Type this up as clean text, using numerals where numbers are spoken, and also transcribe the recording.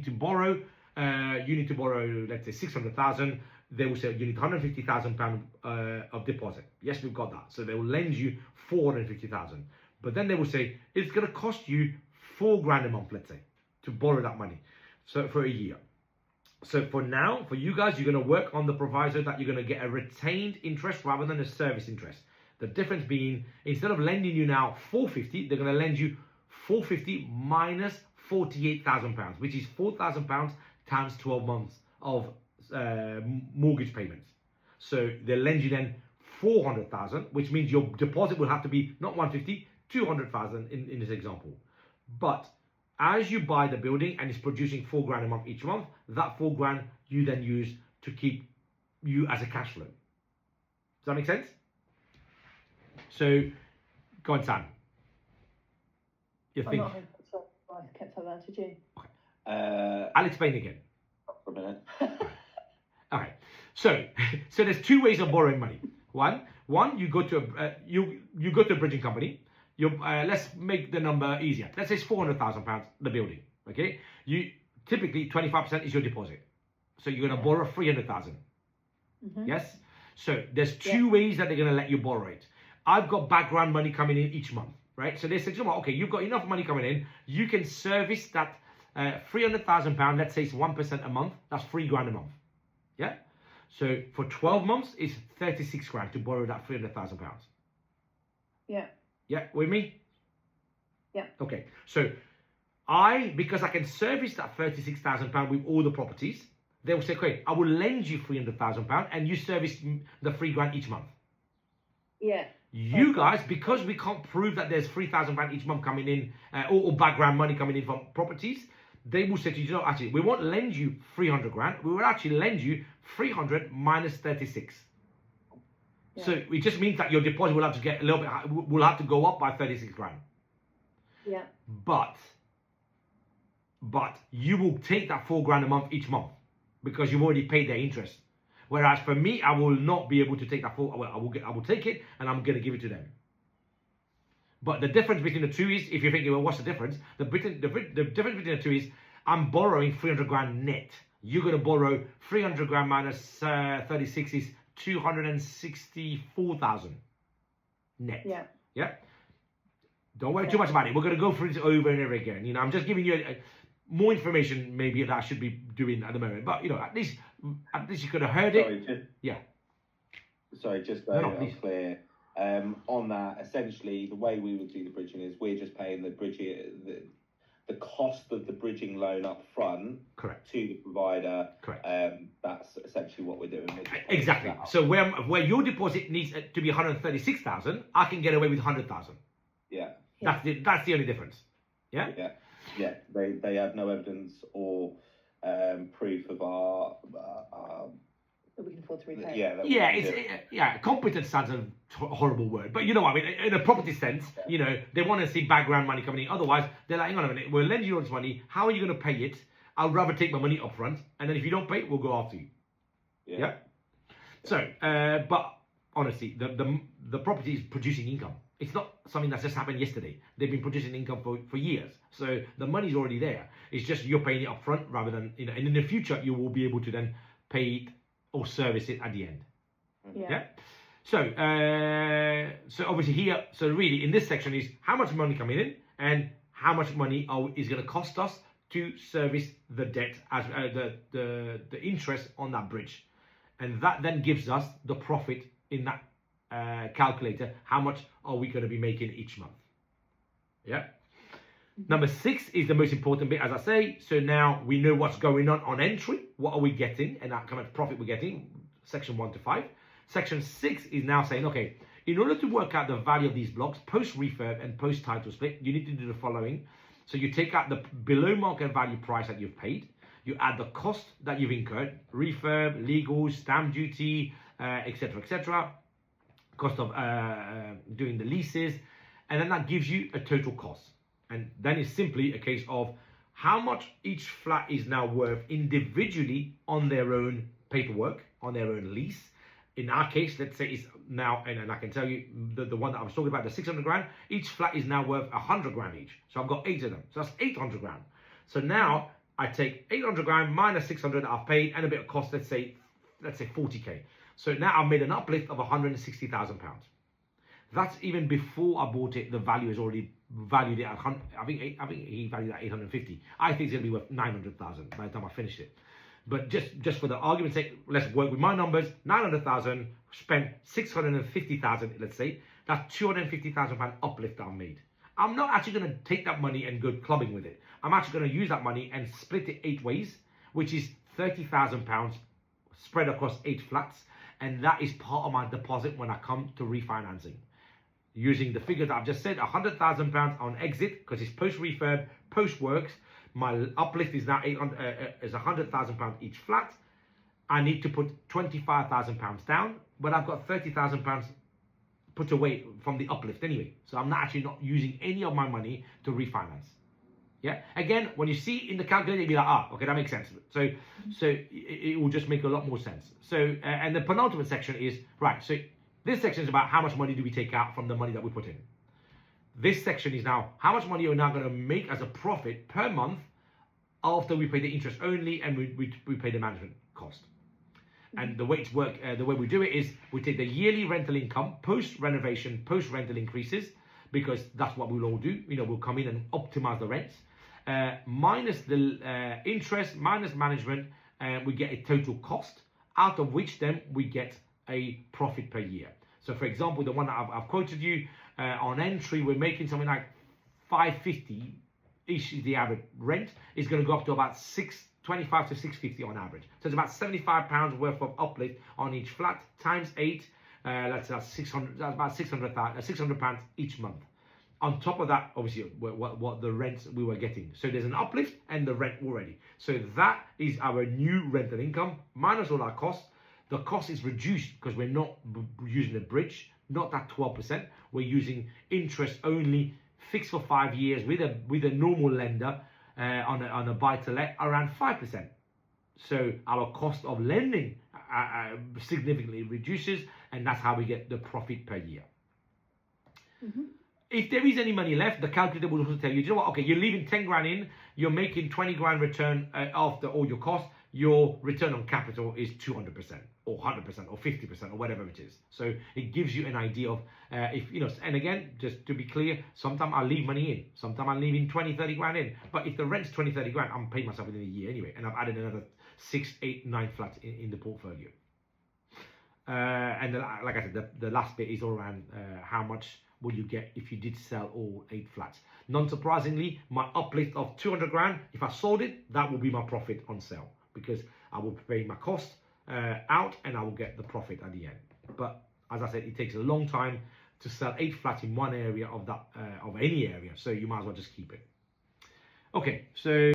to borrow, let's say 600,000. They will say you need 150,000 pound of deposit. Yes, we've got that. So they will lend you 450,000. But then they will say it's going to cost you 4 grand a month, let's say, to borrow that money. So for a year. So for now, for you guys, you're going to work on the proviso that you're going to get a retained interest rather than a service interest. The difference being, instead of lending you now 450, they're going to lend you 450 minus 48,000 pounds, which is 4,000 pounds times 12 months of mortgage payments. So they lend you then 400,000, which means your deposit will have to be not 150, 200,000 in this example. But as you buy the building and it's producing 4 grand a month each month, that 4 grand you then use to keep you as a cash flow. Does that make sense? So, go on, Sam. You think? I kept telling that to you. Okay. I'll explain again. For a minute. Okay. So there's 2 ways of borrowing money. One, you go to you go to a bridging company. Let's make the number easier. Let's say it's 400,000 pounds the building. Okay. You typically 25% is your deposit. So you're going to borrow 300,000. Yes. So there's 2 ways that they're going to let you borrow it. I've got background money coming in each month, right? So they say, okay, you've got enough money coming in. You can service that 300,000 pound. Let's say it's 1% a month. That's 3 grand a month. Yeah. So for 12 months, it's 36 grand to borrow that 300,000 pounds. Yeah. Yeah, with me? Yeah. Okay. So because I can service that 36,000 pound with all the properties, they will say, okay, I will lend you 300,000 pound and you service the 3 grand each month. Yeah. You guys, because we can't prove that there's 3,000 pound each month coming in, or background money coming in from properties, they will say to you, actually, we won't lend you 300 grand. We will actually lend you 300 minus 36. Yeah. So it just means that your deposit will have to get a little bit high, will have to go up by 36 grand. Yeah. But you will take that 4 grand a month each month because you've already paid their interest. Whereas for me, I will not be able to take that 4. Well, I will take it and I'm going to give it to them. But the difference between the 2 is, if you're thinking, well, what's the difference? The difference between the 2 is, I'm borrowing 300 grand net. You're going to borrow 300 grand minus 36 is 264,000 net. Yeah. Yeah. Don't worry too much about it. We're going to go through this over and over again. You know, I'm just giving you more information maybe that I should be doing at the moment. But, you know, at least you could have heard it. Sorry, just so I'm clear. On that, essentially, the way we would do the bridging is we're just paying the cost of the bridging loan up front. Correct. To the provider. Correct. That's essentially what we're doing. Exactly. So where your deposit needs to be 136,000, I can get away with 100,000. Yeah. That's the only difference. Yeah. Yeah. Yeah. They have no evidence or proof of our that we can afford to repay. Competent sounds a horrible word, but you know what I mean. In a property sense, you know, they want to see background money coming in. Otherwise, they're like, hang on a minute, we'll lend you all this money. How are you going to pay it? I'd rather take my money up front, and then if you don't pay it, we'll go after you. Yeah. So, but honestly, the property is producing income. It's not something that's just happened yesterday. They've been producing income for years. So the money's already there. It's just you're paying it up front rather than, you know, and in the future, you will be able to then pay it or service it at the end. Yeah. So obviously here, so really in this section is how much money coming in and how much money is going to cost us to service the debt as the interest on that bridge, and that then gives us the profit in that calculator. How much are we going to be making each month? Yeah. Number 6 is the most important bit, as I say. So now we know what's going on entry. What are we getting and that kind of profit we're getting, section 1 to 5. Section 6 is now saying, okay, in order to work out the value of these blocks, post refurb and post title split, you need to do the following. So you take out the below market value price that you've paid. You add the cost that you've incurred, refurb, legal, stamp duty, etc., etc. Cost of doing the leases. And then that gives you a total cost. And then it's simply a case of how much each flat is now worth individually on their own paperwork, on their own lease. In our case, let's say it's now, and I can tell you the one that I was talking about, the 600 grand, each flat is now worth 100 grand each. So I've got 8 of them. So that's 800 grand. So now I take 800 grand minus 600 that I've paid and a bit of cost, let's say 40k. So now I've made an uplift of 160,000 pounds. That's even before I bought it. The value is already valued it at, I think he valued it at 850. I think it's going to be worth 900,000 by the time I finish it. But just for the argument's sake, let's work with my numbers. 900,000, spent 650,000, let's say. That's 250,000 pound uplift that I made. I'm not actually going to take that money and go clubbing with it. I'm actually going to use that money and split it 8 ways, which is 30,000 pounds spread across 8 flats. And that is part of my deposit when I come to refinancing. Using the figure that I've just said, 100,000 pounds on exit, because it's post-refurb, post-works. My uplift is now 100,000 pounds each flat. I need to put 25,000 pounds down, but I've got 30,000 pounds put away from the uplift anyway. So I'm actually not using any of my money to refinance. Yeah. Again, when you see in the calculator, you'll be like, okay, that makes sense. So it will just make a lot more sense. So and the penultimate section is right. So this section is about how much money do we take out from the money that we put in. This section is now how much money are we now going to make as a profit per month after we pay the interest only and we pay the management cost. And the way it's work, the way we do it is we take the yearly rental income post renovation, post rental increases, because that's what we'll all do. You know, we'll come in and optimize the rents, minus the interest, minus management, we get a total cost, out of which then we get a profit per year. So for example, the one that I've quoted you, on entry, we're making something like 550 each is the average rent. Is going to go up to about 625 to 650 on average. So it's about 75 pounds worth of uplift on each flat times 8. That's 600. That's about 600 pounds each month. On top of that, obviously, what the rents we were getting. So there's an uplift and the rent already. So that is our new rental income minus all our costs. The cost is reduced because we're not using the bridge, not that 12%. We're using interest only, fixed for 5 years with a normal lender on a buy to let around 5%. So our cost of lending significantly reduces, and that's how we get the profit per year. Mm-hmm. If there is any money left, the calculator will also tell you, you know what? Okay, you're leaving 10 grand in, you're making 20 grand return after all your costs. Your return on capital is 200% or 100% or 50% or whatever it is. So it gives you an idea of if, you know, and again, just to be clear, sometimes I'll leave money in, sometimes I'm leaving 20, 30 grand in. But if the rent's 20, 30 grand, I'm paying myself within a year anyway. And I've added another 6, 8, 9 flats in the portfolio. And like I said, the last bit is all around how much will you get if you did sell all 8 flats. Non-surprisingly, my uplift of 200 grand, if I sold it, that will be my profit on sale, because I will pay my cost out and I will get the profit at the end. But as I said, it takes a long time to sell 8 flats in one area of that of any area, so you might as well just keep it. Okay, so